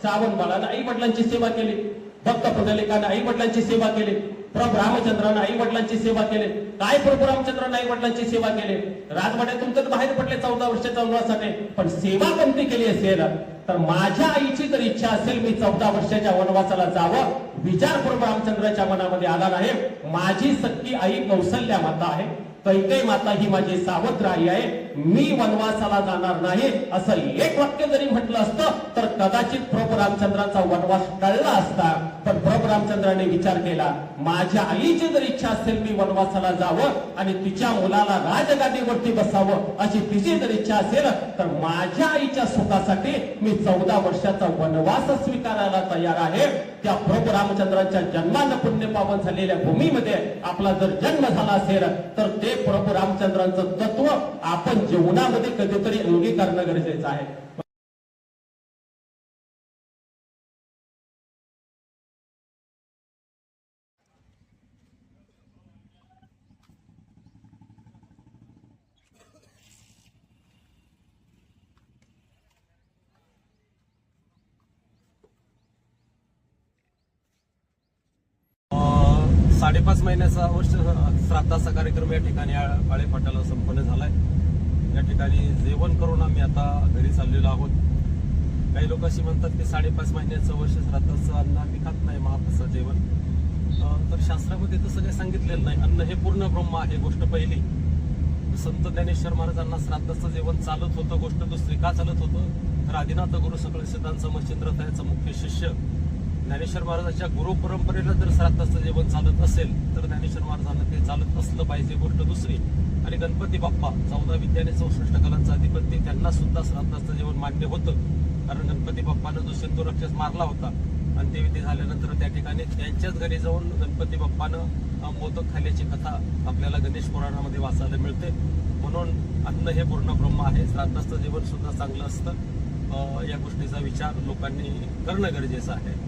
श्रावण बाळानं आई वडिलांची सेवा केली, भक्त पुंडलिकानं आई वडिलांची सेवा केली, प्रभू रामचंद्रानं आई वडिलांची सेवा केली, काय प्रभू रामचंद्रानं आई वडिलांची सेवा केली, राजवाड्यातून तर बाहेर पडले 14 वर्षाच्या वनवासाने, पण सेवा कोणती केली असेल तर माझ्या आईची जर इच्छा असेल मी 14 वर्षाच्या वनवासाला जावं, विचार प्रभू रामचंद्राच्या मनामध्ये आला नाही। माझी सख्खी आई कौसल्या माता आहे, कैकेयी माता ही माझी सावत्र आई आहे, मी वनवासाला जाणार नाही असं एक वाक्य जरी म्हटलं असतं तर कदाचित प्रभू रामचंद्राचा वनवास टळला असता। पण प्रभू रामचंद्राने विचार केला, माझ्या आईची जर इच्छा असेल मी वनवासाला जावं आणि तिच्या मुलाला राजगादीवरती बसावं अशी तिची जर इच्छा असेल तर माझ्या आईच्या सुखासाठी मी 14 वर्षाचा वनवास स्वीकारायला तयार आहे। त्या प्रभू रामचंद्राच्या जन्मानं पुण्य पावन झालेल्या भूमीमध्ये आपला जर जन्म झाला असेल तर ते प्रभू रामचंद्रांचं तत्व आपण जीवनामध्ये कधीतरी अंगीकारणं गरजेचं आहे। साडेपाच महिन्याचा वर्ष श्राद्धाचा कार्यक्रम या ठिकाणी आळे फाट्याला संपन्न झालाय। या ठिकाणी जेवण करून आम्ही आता घरी चाललेलो आहोत। काही लोक अशी म्हणतात की 5.5 महिन्याचं वर्ष श्राद्धाचं अन्न आम्ही खात नाही, महाप्रसाद जेवण, तर शास्त्रामध्ये तसं काही सांगितलेलं नाही। अन्न हे पूर्ण ब्रह्म आहे, गोष्ट पहिली। संत ज्ञानेश्वर महाराजांना श्राद्धाचं जेवण चालत होतं, गोष्ट दुसरी का चालत होतं तर आदिनाथ गुरु सकळ सिद्धांचा मच्छिंद्र त्याचा मुख्य शिष्य ज्ञानेश्वर महाराजांच्या गुरु परंपरेला जर श्राद्धाचं जेवण चालत असेल तर ज्ञानेश्वर महाराजांना ते चालत असलं पाहिजे, गोष्ट दुसरी। आणि गणपती बाप्पा 14 विद्याने 64 कलांचा अधिपती, त्यांना सुद्धा श्राद्धाचं जेवण मान्य होतं, कारण गणपती बाप्पानं जो सिंधू राक्षस मारला होता आणि ते विधी झाल्यानंतर त्या ठिकाणी त्यांच्याच घरी जाऊन गणपती बाप्पानं मोदक खाल्ल्याची कथा आपल्याला गणेश पुराणामध्ये वाचायला मिळते। म्हणून अन्न हे पूर्ण ब्रह्म आहे, श्राद्धाचं जेवण सुद्धा चांगलं असतं। या गोष्टीचा विचार लोकांनी करणं गरजेचं आहे।